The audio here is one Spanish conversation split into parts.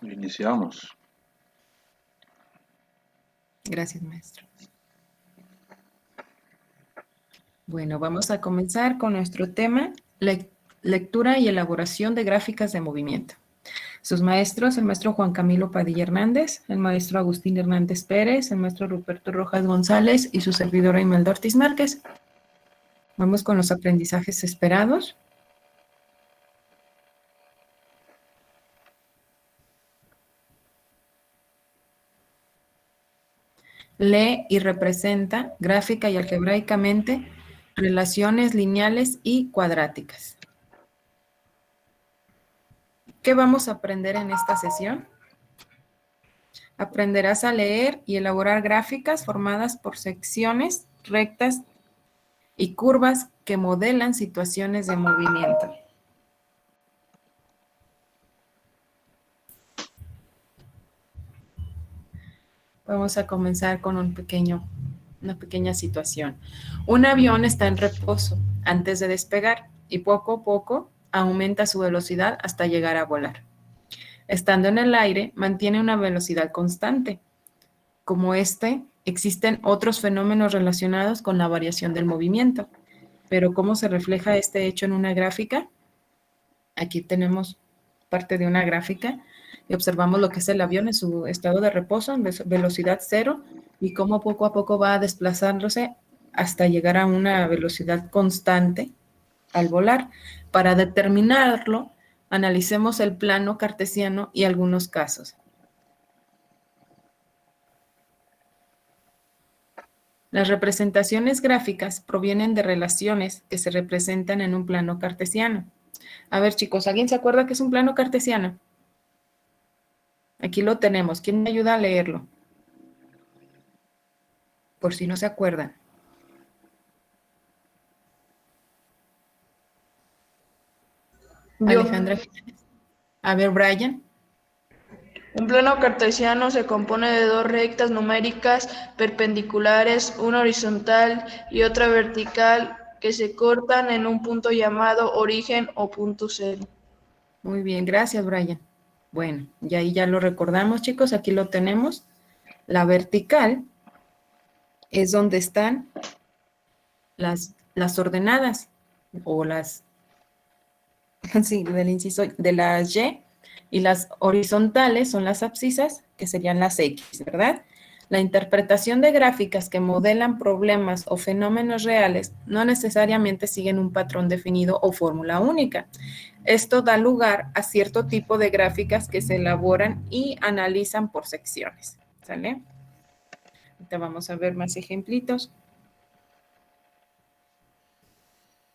Iniciamos. Gracias, maestro. Bueno, vamos a comenzar con nuestro tema, lectura y elaboración de gráficas de movimiento. Sus maestros, el maestro Juan Camilo Padilla Hernández, el maestro Agustín Hernández Pérez, el maestro Ruperto Rojas González y su servidora Imelda Ortiz Márquez. Vamos con los aprendizajes esperados. Lee y representa gráfica y algebraicamente relaciones lineales y cuadráticas. ¿Qué vamos a aprender en esta sesión? Aprenderás a leer y elaborar gráficas formadas por secciones rectas y curvas que modelan situaciones de movimiento. Vamos a comenzar con una pequeña situación. Un avión está en reposo antes de despegar y poco a poco aumenta su velocidad hasta llegar a volar. Estando en el aire, mantiene una velocidad constante. Como existen otros fenómenos relacionados con la variación del movimiento. Pero ¿cómo se refleja este hecho en una gráfica? Aquí tenemos parte de una gráfica y observamos lo que es el avión en su estado de reposo, en velocidad cero, y cómo poco a poco va desplazándose hasta llegar a una velocidad constante al volar. Para determinarlo, analicemos el plano cartesiano y algunos casos. Las representaciones gráficas provienen de relaciones que se representan en un plano cartesiano. A ver, chicos, ¿alguien se acuerda qué es un plano cartesiano? Aquí lo tenemos. ¿Quién me ayuda a leerlo? Por si no se acuerdan. Yo. Alejandra. A ver, Brian. Un plano cartesiano se compone de dos rectas numéricas perpendiculares, una horizontal y otra vertical, que se cortan en un punto llamado origen o punto cero. Muy bien, gracias, Brian. Bueno, y ahí ya lo recordamos, chicos. Aquí lo tenemos. La vertical es donde están las ordenadas o las, sí, del inciso de las y las horizontales son las abscisas, que serían las X, ¿verdad? La interpretación de gráficas que modelan problemas o fenómenos reales no necesariamente siguen un patrón definido o fórmula única. Esto da lugar a cierto tipo de gráficas que se elaboran y analizan por secciones, ¿sale? Ahorita vamos a ver más ejemplitos.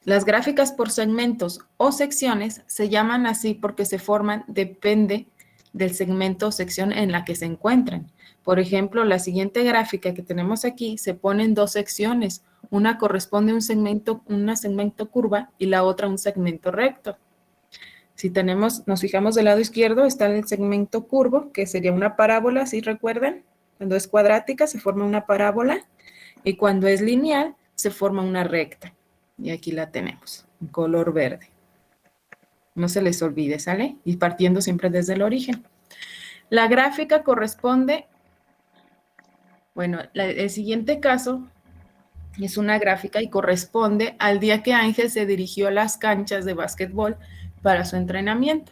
Las gráficas por segmentos o secciones se llaman así porque se forman, depende del segmento o sección en la que se encuentran. Por ejemplo, la siguiente gráfica que tenemos aquí se pone en dos secciones. Una corresponde a una segmento curva y la otra a un segmento recto. Si nos fijamos del lado izquierdo, está el segmento curvo, que sería una parábola, ¿sí recuerdan? Cuando es cuadrática se forma una parábola y cuando es lineal se forma una recta. Y aquí la tenemos, en color verde. No se les olvide, ¿sale? Y partiendo siempre desde el origen. La gráfica corresponde, bueno, el siguiente caso es una gráfica y corresponde al día que Ángel se dirigió a las canchas de básquetbol para su entrenamiento.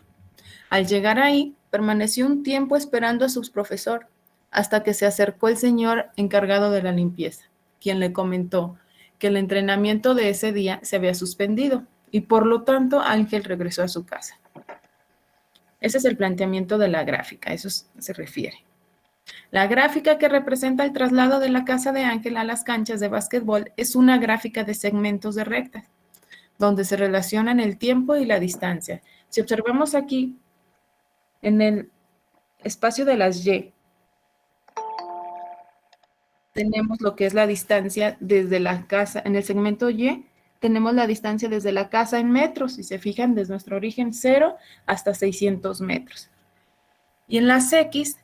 Al llegar ahí, permaneció un tiempo esperando a su profesor, hasta que se acercó el señor encargado de la limpieza, quien le comentó que el entrenamiento de ese día se había suspendido y por lo tanto Ángel regresó a su casa. Ese es el planteamiento de la gráfica, a eso se refiere. La gráfica que representa el traslado de la casa de Ángel a las canchas de básquetbol es una gráfica de segmentos de rectas, donde se relacionan el tiempo y la distancia. Si observamos aquí, en el espacio de las Y, tenemos lo que es la distancia desde la casa. En el segmento Y tenemos la distancia desde la casa en metros, si se fijan, desde nuestro origen 0 hasta 600 metros. Y en las X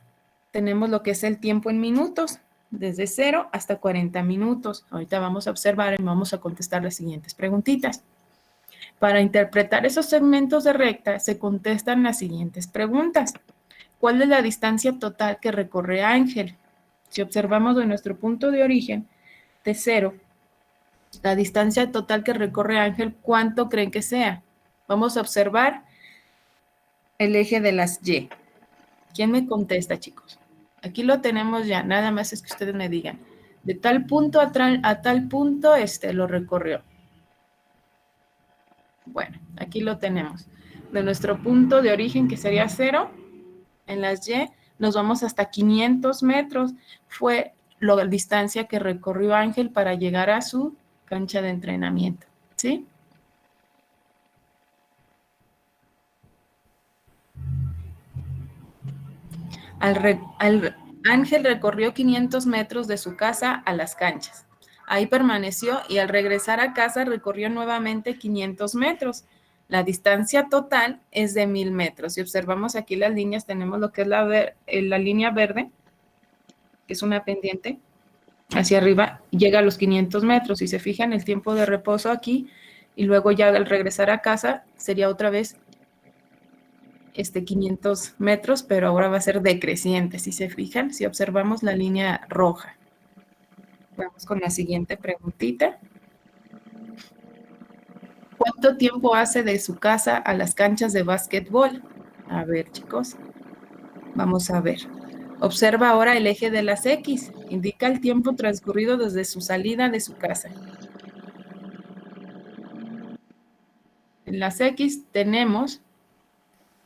tenemos lo que es el tiempo en minutos, desde 0 hasta 40 minutos. Ahorita vamos a observar y vamos a contestar las siguientes preguntitas. Para interpretar esos segmentos de recta se contestan las siguientes preguntas. ¿cuál es la distancia total que recorre Ángel? Si observamos de nuestro punto de origen, de 0, la distancia total que recorre Ángel, ¿cuánto creen que sea? Vamos a observar el eje de las Y. ¿Quién me contesta, chicos? Aquí lo tenemos ya, nada más es que ustedes me digan. De tal punto a tal punto, lo recorrió. Bueno, aquí lo tenemos. De nuestro punto de origen, que sería 0, en las Y, nos vamos hasta 500 metros. Fue la distancia que recorrió Ángel para llegar a su cancha de entrenamiento. ¿Sí? Ángel recorrió 500 metros de su casa a las canchas. Ahí permaneció y al regresar a casa recorrió nuevamente 500 metros. La distancia total es de 1000 metros. Si observamos aquí las líneas, tenemos lo que es la línea verde, que es una pendiente, hacia arriba, llega a los 500 metros. Si se fijan, el tiempo de reposo aquí, y luego ya al regresar a casa, sería otra vez 500 metros, pero ahora va a ser decreciente. Si se fijan, si observamos la línea roja. Vamos con la siguiente preguntita. ¿Cuánto tiempo hace de su casa a las canchas de básquetbol? A ver, chicos, vamos a ver. Observa ahora el eje de las X. Indica el tiempo transcurrido desde su salida de su casa. En las X tenemos,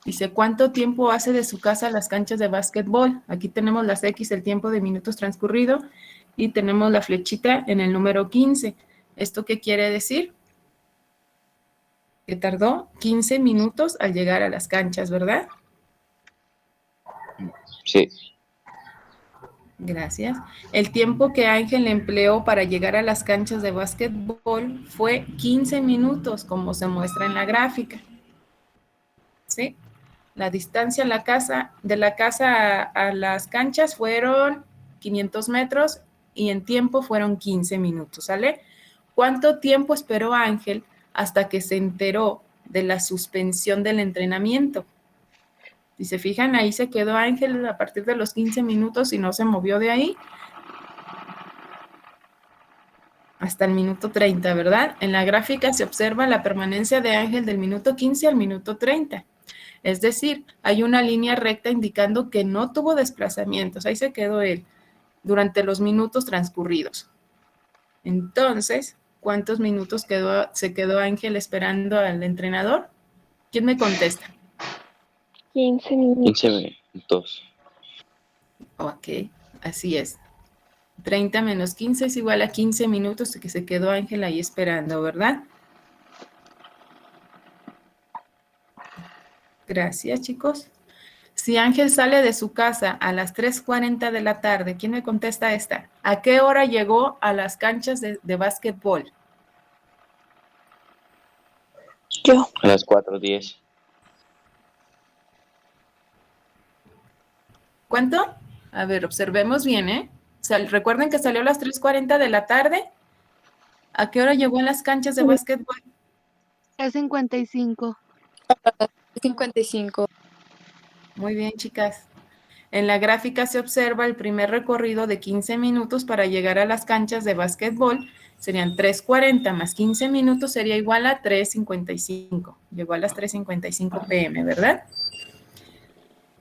dice, ¿cuánto tiempo hace de su casa a las canchas de básquetbol? Aquí tenemos las X, el tiempo de minutos transcurrido, y tenemos la flechita en el número 15. ¿Esto qué quiere decir? Que tardó 15 minutos al llegar a las canchas, ¿verdad? Sí. Gracias. El tiempo que Ángel empleó para llegar a las canchas de básquetbol fue 15 minutos, como se muestra en la gráfica. ¿Sí? La distancia de la casa a las canchas fueron 500 metros y en tiempo fueron 15 minutos, ¿sale? ¿Cuánto tiempo esperó Ángel hasta que se enteró de la suspensión del entrenamiento? Si se fijan, ahí se quedó Ángel a partir de los 15 minutos y no se movió de ahí hasta el minuto 30, ¿verdad? En la gráfica se observa la permanencia de Ángel del minuto 15 al minuto 30. Es decir, hay una línea recta indicando que no tuvo desplazamientos. Ahí se quedó él durante los minutos transcurridos. Entonces, ¿cuántos minutos se quedó Ángel esperando al entrenador? ¿Quién me contesta? 15 minutos. 15 minutos. Ok, así es. 30 menos 15 es igual a 15 minutos que se quedó Ángel ahí esperando, ¿verdad? Gracias, chicos. Si Ángel sale de su casa a las 3:40 de la tarde, ¿quién me contesta esta? ¿A qué hora llegó a las canchas de básquetbol? Yo. A las 4:10. ¿Cuánto? A ver, observemos bien, ¿eh? Recuerden que salió a las 3:40 de la tarde. ¿A qué hora llegó a las canchas de básquetbol? 3:55. 55. Muy bien, chicas. En la gráfica se observa el primer recorrido de 15 minutos para llegar a las canchas de básquetbol. Serían 3:40 más 15 minutos sería igual a 3:55. Llegó a las 3:55 p.m., ¿verdad?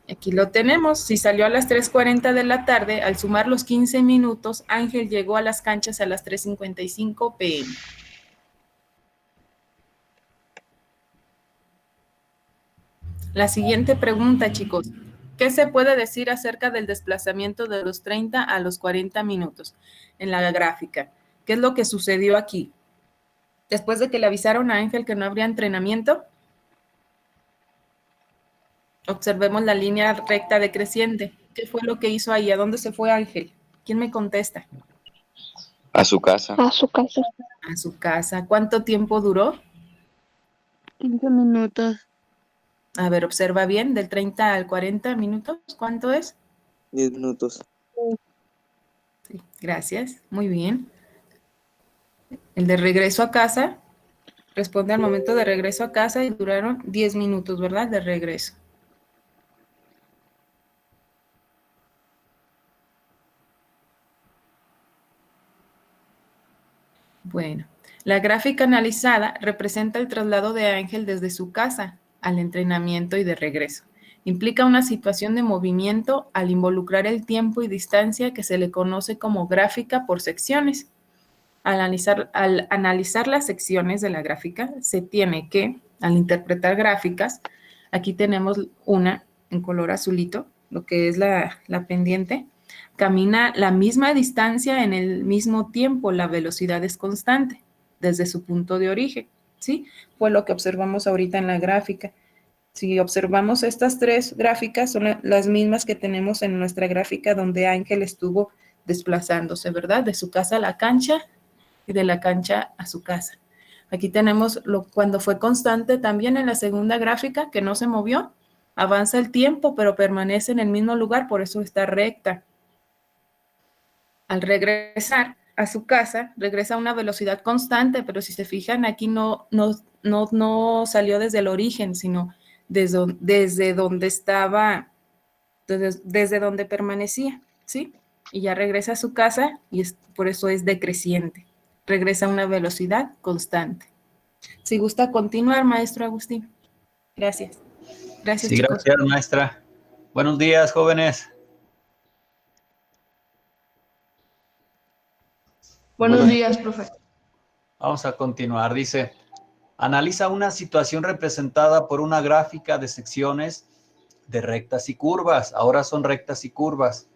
Aquí lo tenemos. Si salió a las 3:40 de la tarde, al sumar los 15 minutos, Ángel llegó a las canchas a las 3:55 p.m. La siguiente pregunta, chicos. ¿Qué se puede decir acerca del desplazamiento de los 30 a los 40 minutos en la gráfica? ¿Qué es lo que sucedió aquí? Después de que le avisaron a Ángel que no habría entrenamiento, observemos la línea recta decreciente. ¿Qué fue lo que hizo ahí? ¿A dónde se fue Ángel? ¿Quién me contesta? A su casa. A su casa. A su casa. ¿Cuánto tiempo duró? 15 minutos. A ver, observa bien, del 30 al 40 minutos, ¿cuánto es? 10 minutos. Sí, gracias, muy bien. El de regreso a casa, responde al momento de regreso a casa y duraron 10 minutos, ¿verdad? De regreso. Bueno, la gráfica analizada representa el traslado de Ángel desde su casa al entrenamiento y de regreso. Implica una situación de movimiento al involucrar el tiempo y distancia que se le conoce como gráfica por secciones. Al analizar las secciones de la gráfica, se tiene que, al interpretar gráficas, aquí tenemos una en color azulito, lo que es la pendiente, camina la misma distancia en el mismo tiempo, la velocidad es constante desde su punto de origen, ¿sí? Fue lo que observamos ahorita en la gráfica. Si observamos estas tres gráficas, son las mismas que tenemos en nuestra gráfica donde Ángel estuvo desplazándose, ¿verdad? De su casa a la cancha y de la cancha a su casa. Aquí tenemos cuando fue constante también en la segunda gráfica, que no se movió, avanza el tiempo, pero permanece en el mismo lugar, por eso está recta. Al regresar a su casa, regresa a una velocidad constante, pero si se fijan, aquí no salió desde el origen, sino desde donde estaba, desde donde permanecía, ¿sí? Y ya regresa a su casa y por eso es decreciente. Regresa a una velocidad constante. Si gusta continuar, maestro Agustín. Gracias. Gracias, Sí, chicos. gracias, maestra. Buenos días, jóvenes. Buenos días, profe. Vamos a continuar. Dice, analiza una situación representada por una gráfica de secciones de rectas y curvas. Ahora son rectas y curvas.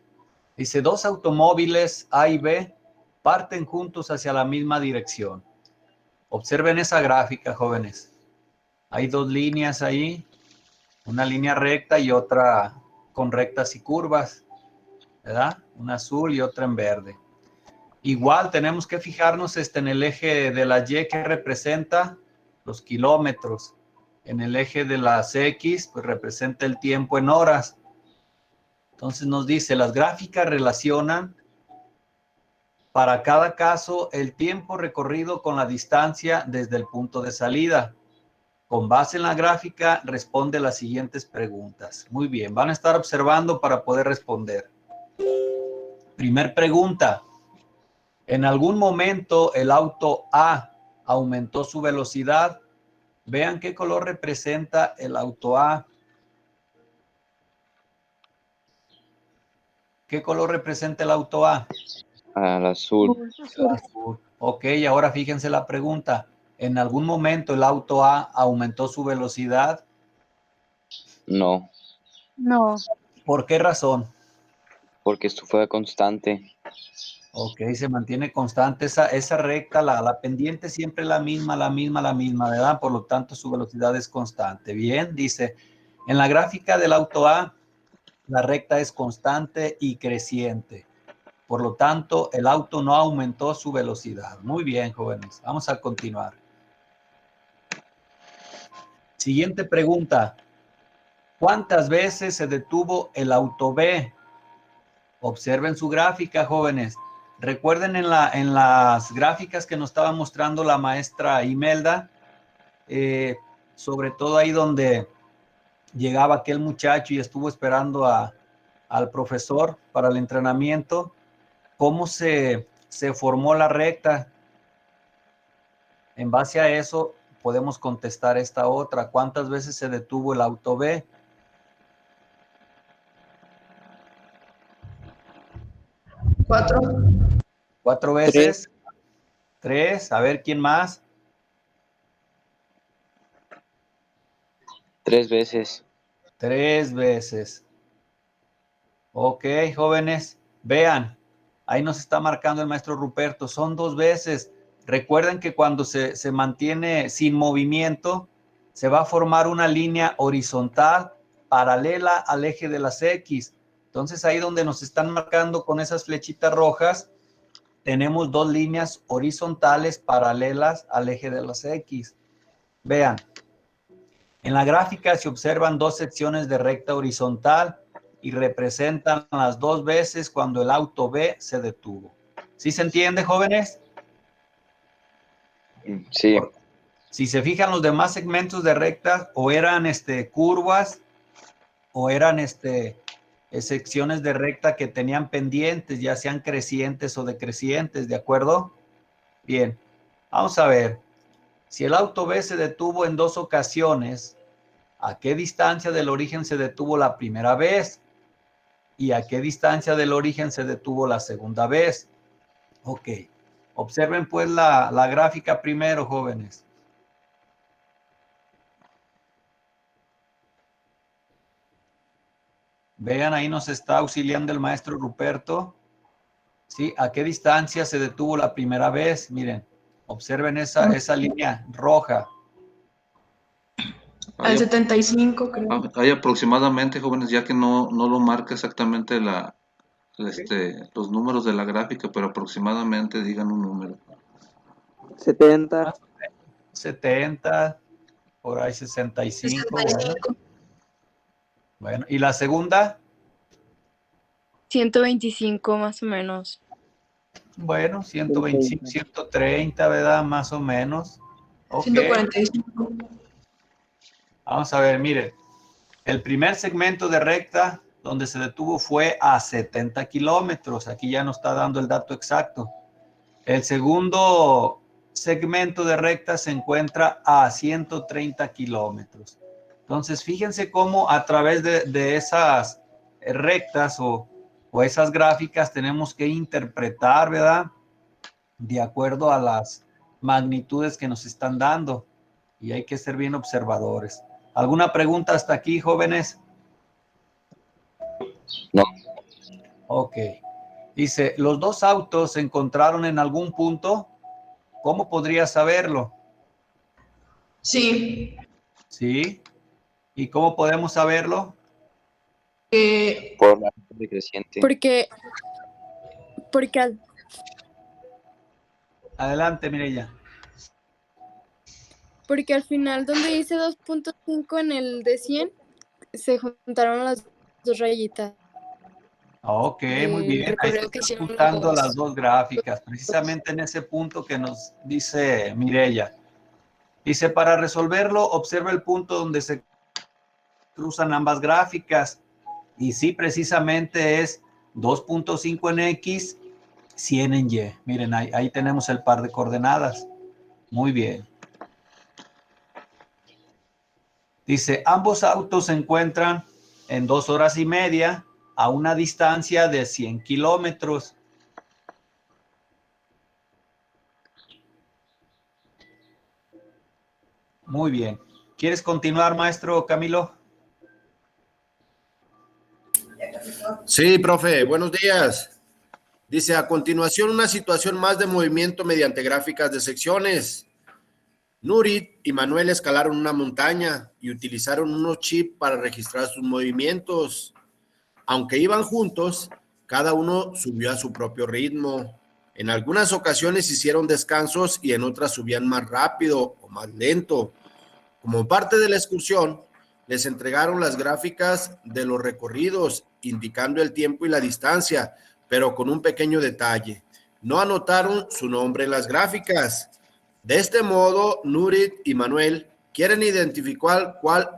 Dice, dos automóviles A y B parten juntos hacia la misma dirección. Observen esa gráfica, jóvenes. Hay dos líneas ahí, una línea recta y otra con rectas y curvas, ¿verdad? Una azul y otra en verde. Igual tenemos que fijarnos en el eje de la Y que representa los kilómetros. En el eje de las X, pues representa el tiempo en horas. Entonces nos dice, las gráficas relacionan para cada caso el tiempo recorrido con la distancia desde el punto de salida. Con base en la gráfica, responde las siguientes preguntas. Muy bien, van a estar observando para poder responder. Primer pregunta. En algún momento el auto A aumentó su velocidad. Vean qué color representa el auto A. ¿Qué color representa el auto A? Al azul. Azul. Ok, ahora fíjense la pregunta. ¿En algún momento el auto A aumentó su velocidad? No, No. ¿Por qué razón? porque esto fue constante. Ok, se mantiene constante esa recta, la pendiente siempre la misma, ¿verdad? Por lo tanto, su velocidad es constante. Bien, dice, en la gráfica del auto A, la recta es constante y creciente. Por lo tanto, el auto no aumentó su velocidad. Muy bien, jóvenes. Vamos a continuar. Siguiente pregunta. ¿Cuántas veces se detuvo el auto B? Observen su gráfica, jóvenes. Recuerden en las gráficas que nos estaba mostrando la maestra Imelda, sobre todo ahí donde llegaba aquel muchacho y estuvo esperando al profesor para el entrenamiento, cómo se formó la recta. En base a eso podemos contestar esta otra. ¿Cuántas veces se detuvo el auto B? Cuatro. 4 veces. 3. A ver, ¿quién más? 3 veces. 3 veces. Ok, jóvenes, vean, ahí nos está marcando el maestro Ruperto, son 2 veces. Recuerden que cuando se mantiene sin movimiento, se va a formar una línea horizontal paralela al eje de las X. Entonces ahí donde nos están marcando con esas flechitas rojas, tenemos 2 líneas horizontales paralelas al eje de las X. Vean, en la gráfica se observan 2 secciones de recta horizontal y representan las 2 veces cuando el auto B se detuvo. ¿Sí se entiende, jóvenes? Sí. Si se fijan, los demás segmentos de recta o eran curvas o eran secciones de recta que tenían pendientes, ya sean crecientes o decrecientes, ¿de acuerdo? Bien. Vamos a ver. Si el auto B se detuvo en 2 ocasiones, ¿a qué distancia del origen se detuvo la primera vez? ¿Y a qué distancia del origen se detuvo la segunda vez? Ok. Observen pues la gráfica primero, jóvenes. Vean, ahí nos está auxiliando el maestro Ruperto. ¿Sí? ¿A qué distancia se detuvo la primera vez? Miren, observen esa línea roja. Al 75, creo. Hay aproximadamente, jóvenes, ya que no lo marca exactamente los números de la gráfica, pero aproximadamente digan un número. 70. 70, por ahí 65. 65. Bueno, ¿y la segunda? 125 más o menos. Bueno, 125, 130, ¿verdad? Más o menos. Ok. 145. Vamos a ver, miren. El primer segmento de recta donde se detuvo fue a 70 kilómetros. Aquí ya nos está dando el dato exacto. El segundo segmento de recta se encuentra a 130 kilómetros. Entonces, fíjense cómo a través de esas rectas o esas gráficas tenemos que interpretar, ¿verdad? De acuerdo a las magnitudes que nos están dando. Y hay que ser bien observadores. ¿Alguna pregunta hasta aquí, jóvenes? No. Ok. Dice, los dos autos se encontraron en algún punto. ¿Cómo podría saberlo? Sí. ¿Sí? ¿Y cómo podemos saberlo? Por la decreciente. Porque Adelante, Mireya. Porque al final donde dice 2.5 en el de 100, se juntaron las dos rayitas. Ok, muy El bien. Ahí se recorrido que están hicieron juntando los- las dos gráficas, precisamente en ese punto que nos dice Mireya. Dice, para resolverlo, observa el punto donde se cruzan ambas gráficas. Y sí, precisamente es 2.5 en X, 100 en Y. Miren, ahí tenemos el par de coordenadas. Muy bien. Dice, ambos autos se encuentran en 2 horas y media a una distancia de 100 kilómetros. Muy bien. ¿Quieres continuar, maestro Camilo? Sí, profe, buenos días. Dice, a continuación, una situación más de movimiento mediante gráficas de secciones. Nurit y Manuel escalaron una montaña y utilizaron unos chips para registrar sus movimientos. Aunque iban juntos, cada uno subió a su propio ritmo. En algunas ocasiones hicieron descansos y en otras subían más rápido o más lento. Como parte de la excursión, les entregaron las gráficas de los recorridos, indicando el tiempo y la distancia, pero con un pequeño detalle. No anotaron su nombre en las gráficas. De este modo, Nurit y Manuel quieren identificar cuál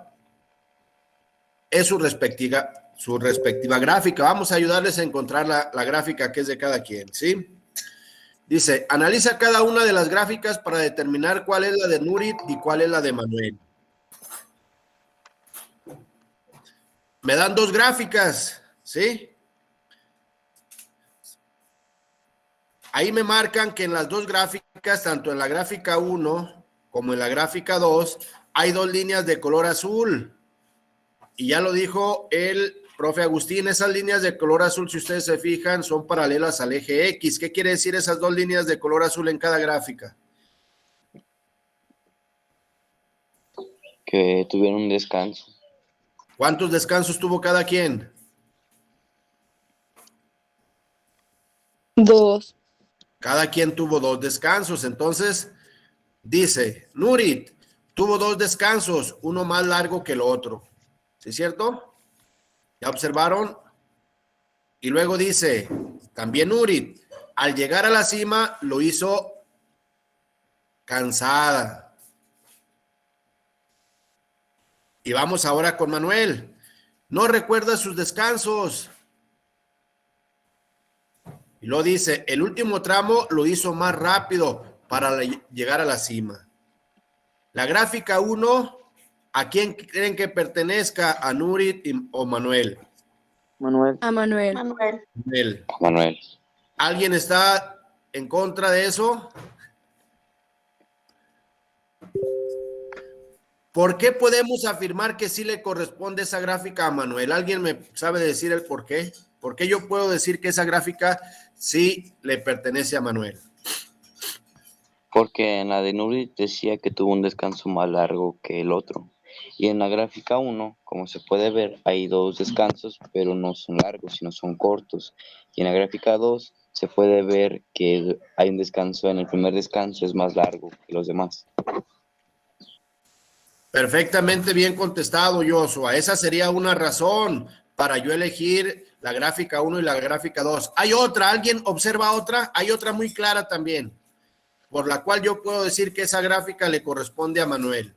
es su respectiva gráfica. Vamos a ayudarles a encontrar la gráfica que es de cada quien, ¿sí? Dice, analiza cada una de las gráficas para determinar cuál es la de Nurit y cuál es la de Manuel. Me dan dos gráficas, ¿sí? Ahí me marcan que en las dos gráficas, tanto en la gráfica 1 como en la gráfica 2, hay dos líneas de color azul. Y ya lo dijo el profe Agustín, esas líneas de color azul, si ustedes se fijan, son paralelas al eje X. ¿Qué quiere decir esas dos líneas de color azul en cada gráfica? Que tuvieron un descanso. ¿Cuántos descansos tuvo cada quien? 2. Cada quien tuvo 2 descansos. Entonces, dice, Nurit tuvo 2 descansos, uno más largo que el otro. ¿Sí es cierto? ¿Ya observaron? Y luego dice, también Nurit, al llegar a la cima, lo hizo cansada. Y vamos ahora con Manuel. No recuerda sus descansos. Y luego dice, el último tramo lo hizo más rápido, para llegar a la cima. La gráfica 1, ¿a quién creen que pertenezca? ¿A Nurit o Manuel? Manuel. A Manuel. Manuel. Manuel. ¿Alguien está en contra de eso? ¿Por qué podemos afirmar que sí le corresponde esa gráfica a Manuel? ¿Alguien me sabe decir el por qué? ¿Por qué yo puedo decir que esa gráfica sí le pertenece a Manuel? Porque en la de Nurit decía que tuvo un descanso más largo que el otro. Y en la gráfica 1, como se puede ver, hay 2 descansos, pero no son largos, sino son cortos. Y en la gráfica 2 se puede ver que hay un descanso, en el primer descanso es más largo que los demás. Perfectamente bien contestado, Joshua. Esa sería una razón para yo elegir la gráfica 1 y la gráfica 2. Hay otra, ¿alguien observa otra? Hay otra muy clara también, por la cual yo puedo decir que esa gráfica le corresponde a Manuel.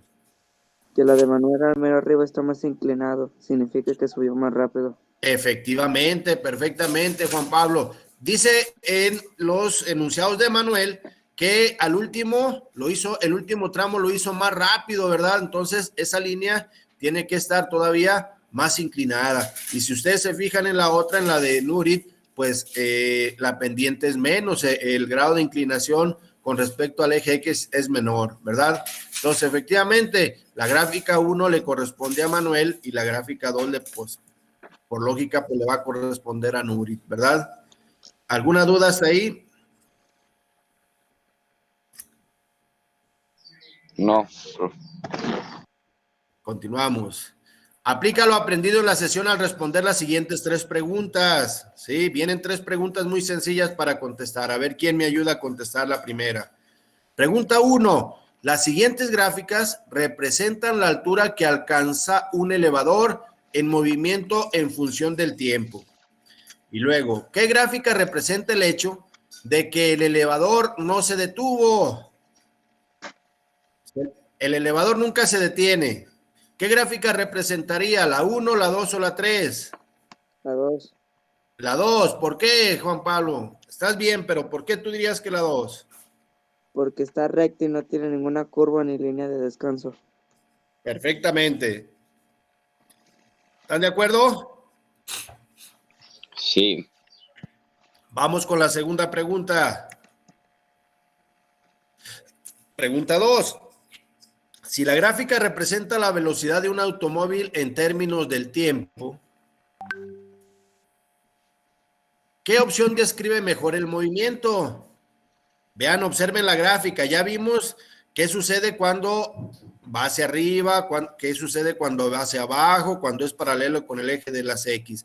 Que la de Manuel al mero arriba está más inclinado. Significa que subió más rápido. Efectivamente, perfectamente, Juan Pablo. Dice en los enunciados de Manuel que al último el último tramo lo hizo más rápido, ¿verdad? Entonces esa línea tiene que estar todavía más inclinada. Y si ustedes se fijan en la otra, en la de Nurit, pues la pendiente es menos, el grado de inclinación con respecto al eje X es menor, ¿verdad? Entonces, efectivamente, la gráfica 1 le corresponde a Manuel y la gráfica 2 pues, por lógica, pues le va a corresponder a Nurit, ¿verdad? ¿Alguna duda hasta ahí? No, profe. Continuamos. Aplica lo aprendido en la sesión al responder las siguientes 3 preguntas. Sí, vienen 3 preguntas muy sencillas para contestar. A ver quién me ayuda a contestar la primera. Pregunta 1. Las siguientes gráficas representan la altura que alcanza un elevador en movimiento en función del tiempo. Y luego, ¿qué gráfica representa el hecho de que el elevador no se detuvo? El elevador nunca se detiene. ¿Qué gráfica representaría? ¿La 1, la 2 o la 3? La 2. La 2. ¿Por qué, Juan Pablo? Estás bien, pero ¿por qué tú dirías que la 2? Porque está recta y no tiene ninguna curva ni línea de descanso. Perfectamente. ¿Están de acuerdo? Sí. Vamos con la segunda pregunta. Pregunta 2. Si la gráfica representa la velocidad de un automóvil en términos del tiempo, ¿qué opción describe mejor el movimiento? Vean, observen la gráfica. Ya vimos qué sucede cuando va hacia arriba, qué sucede cuando va hacia abajo, cuando es paralelo con el eje de las X.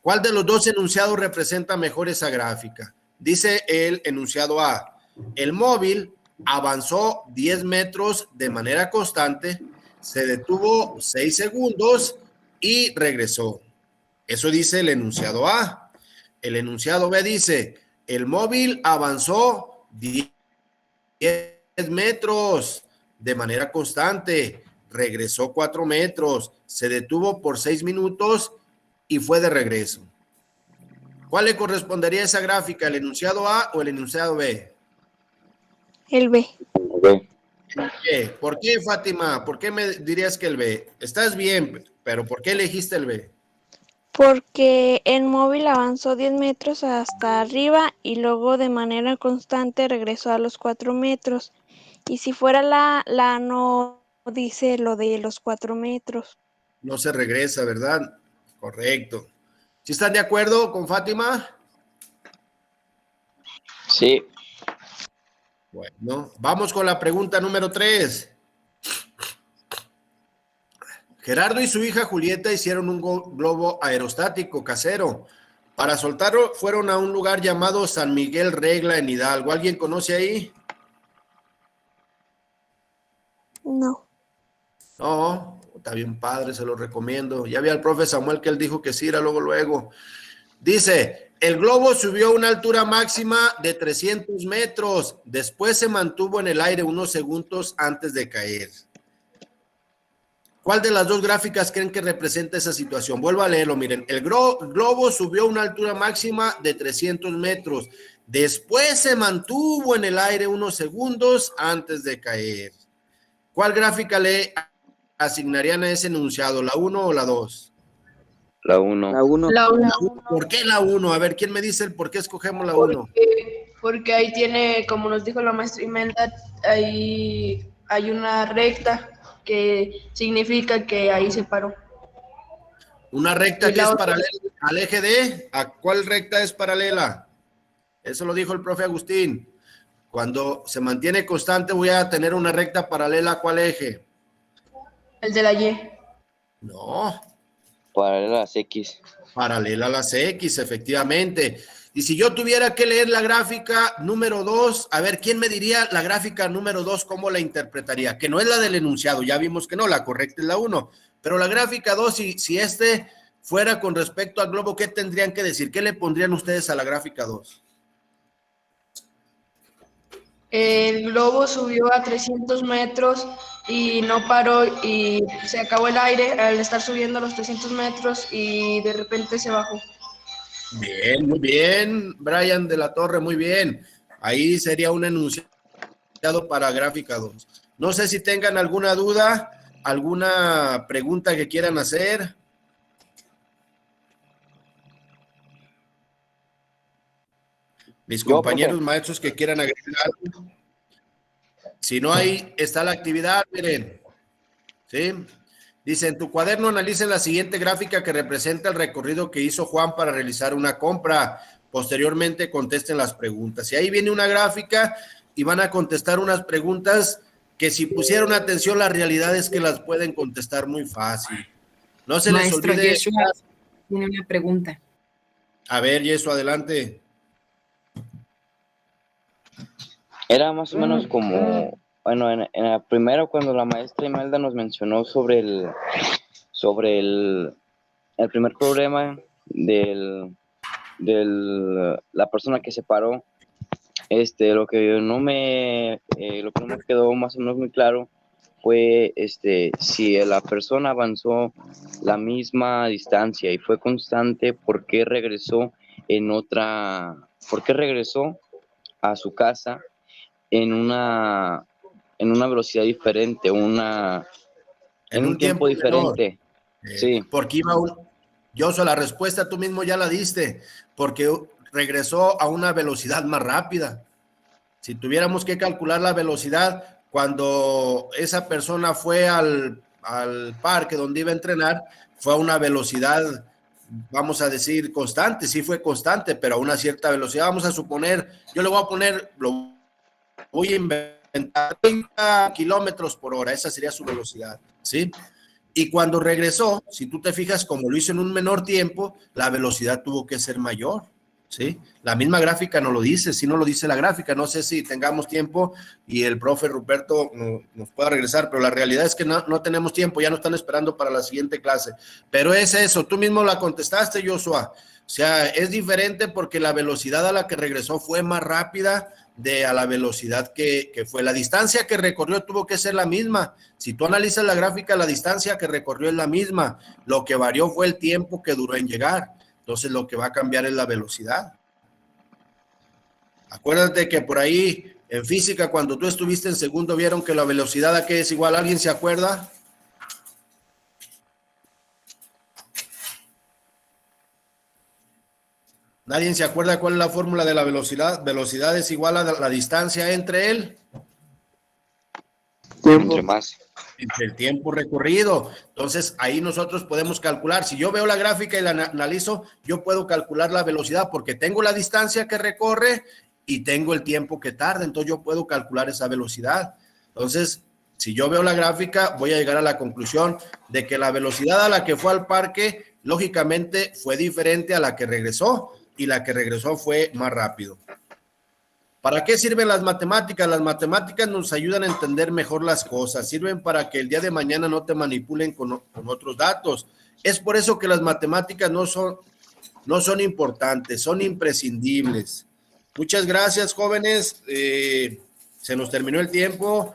¿Cuál de los 2 enunciados representa mejor esa gráfica? Dice el enunciado A. El móvil avanzó 10 metros de manera constante, se detuvo 6 segundos y regresó. Eso dice el enunciado A. El enunciado B dice, el móvil avanzó 10 metros de manera constante, regresó 4 metros, se detuvo por 6 minutos y fue de regreso. ¿Cuál le correspondería a esa gráfica, el enunciado A o el enunciado B? El B. B. ¿Por qué, Fátima? ¿Por qué me dirías que el B? Estás bien, pero ¿por qué elegiste el B? Porque el móvil avanzó 10 metros hasta arriba y luego de manera constante regresó a los 4 metros. Y si fuera la no dice lo de los 4 metros. No se regresa, ¿verdad? Correcto. ¿Sí están de acuerdo con Fátima? Sí. Bueno, vamos con la pregunta número 3. Gerardo y su hija Julieta hicieron un globo aerostático casero. Para soltarlo fueron a un lugar llamado San Miguel Regla en Hidalgo. ¿Alguien conoce ahí? No. No, está bien padre, se lo recomiendo. Ya vi al profe Samuel que él dijo que sí, era luego. Dice, el globo subió a una altura máxima de 300 metros. Después se mantuvo en el aire unos segundos antes de caer. ¿Cuál de las dos gráficas creen que representa esa situación? Vuelvo a leerlo, miren. El globo subió a una altura máxima de 300 metros. Después se mantuvo en el aire unos segundos antes de caer. ¿Cuál gráfica le asignarían a ese enunciado? ¿La 1 o la 2? La 1. La 1. La 1. ¿Por qué la 1? A ver, ¿quién me dice el por qué escogemos la 1? Porque ahí tiene, como nos dijo la maestra Imelda, ahí hay una recta que significa que ahí se paró. Una recta Y que la es otra- paralela al eje D. ¿A cuál recta es paralela? Eso lo dijo el profe Agustín. Cuando se mantiene constante voy a tener una recta paralela ¿a cuál eje? El de la Y. No, Paralela a las X. paralela a las X, efectivamente. Y si yo tuviera que leer la gráfica número 2, a ver, ¿quién me diría la gráfica número 2? ¿Cómo la interpretaría? Que no es la del enunciado, ya vimos que no, la correcta es la 1. Pero la gráfica 2, si este fuera con respecto al globo, ¿qué tendrían que decir? ¿Qué le pondrían ustedes a la gráfica 2? El globo subió a 300 metros y no paró y se acabó el aire al estar subiendo a los 300 metros y de repente se bajó. Bien, muy bien, Brian de la Torre, muy bien. Ahí sería un enunciado para gráfica 2. No sé si tengan alguna duda, alguna pregunta que quieran hacer. Mis compañeros maestros que quieran agregar algo. Si no hay, está la actividad, miren. ¿Sí? Dice, en tu cuaderno analicen la siguiente gráfica que representa el recorrido que hizo Juan para realizar una compra. Posteriormente contesten las preguntas. Y ahí viene una gráfica y van a contestar unas preguntas que si pusieron atención, la realidad es que las pueden contestar muy fácil. No se les Maestro olvide. Yeshua tiene una pregunta. A ver, Yeshua, adelante. Era más o menos como, bueno, en la primera cuando la maestra Imelda nos mencionó sobre el primer problema la persona que se paró, lo que no me quedó más o menos muy claro fue si la persona avanzó la misma distancia y fue constante, ¿por qué regresó a su casa en una velocidad diferente, en un tiempo diferente? Sí. Porque la respuesta tú mismo ya la diste, porque regresó a una velocidad más rápida. Si tuviéramos que calcular la velocidad, cuando esa persona fue al parque donde iba a entrenar, fue a una velocidad, vamos a decir, constante, sí fue constante, pero a una cierta velocidad. Vamos a suponer, yo le voy a poner, lo voy a inventar, 30 kilómetros por hora, esa sería su velocidad, ¿sí? Y cuando regresó, si tú te fijas, como lo hizo en un menor tiempo, la velocidad tuvo que ser mayor, ¿sí? La misma gráfica no lo dice, si no lo dice la gráfica, no sé si tengamos tiempo y el profe Ruperto nos pueda regresar, pero la realidad es que no tenemos tiempo, ya nos están esperando para la siguiente clase. Pero es eso, tú mismo la contestaste, Joshua. O sea, es diferente porque la velocidad a la que regresó fue más rápida a la velocidad que fue. La distancia que recorrió tuvo que ser la misma. Si tú analizas la gráfica, la distancia que recorrió es la misma. Lo que varió fue el tiempo que duró en llegar. Entonces, lo que va a cambiar es la velocidad. Acuérdate que por ahí, en física, cuando tú estuviste en segundo, vieron que la velocidad ¿a qué es igual? ¿Alguien se acuerda? ¿Nadie se acuerda cuál es la fórmula de la velocidad? Velocidad es igual a la distancia entre él. Entre más. Entre el tiempo recorrido. Entonces, ahí nosotros podemos calcular. Si yo veo la gráfica y la analizo, yo puedo calcular la velocidad porque tengo la distancia que recorre y tengo el tiempo que tarda. Entonces, yo puedo calcular esa velocidad. Entonces, si yo veo la gráfica, voy a llegar a la conclusión de que la velocidad a la que fue al parque, lógicamente, fue diferente a la que regresó. Y la que regresó fue más rápido. ¿Para qué sirven las matemáticas? Las matemáticas nos ayudan a entender mejor las cosas. Sirven para que el día de mañana no te manipulen con otros datos. Es por eso que las matemáticas no son importantes, son imprescindibles. Muchas gracias, jóvenes. Se nos terminó el tiempo.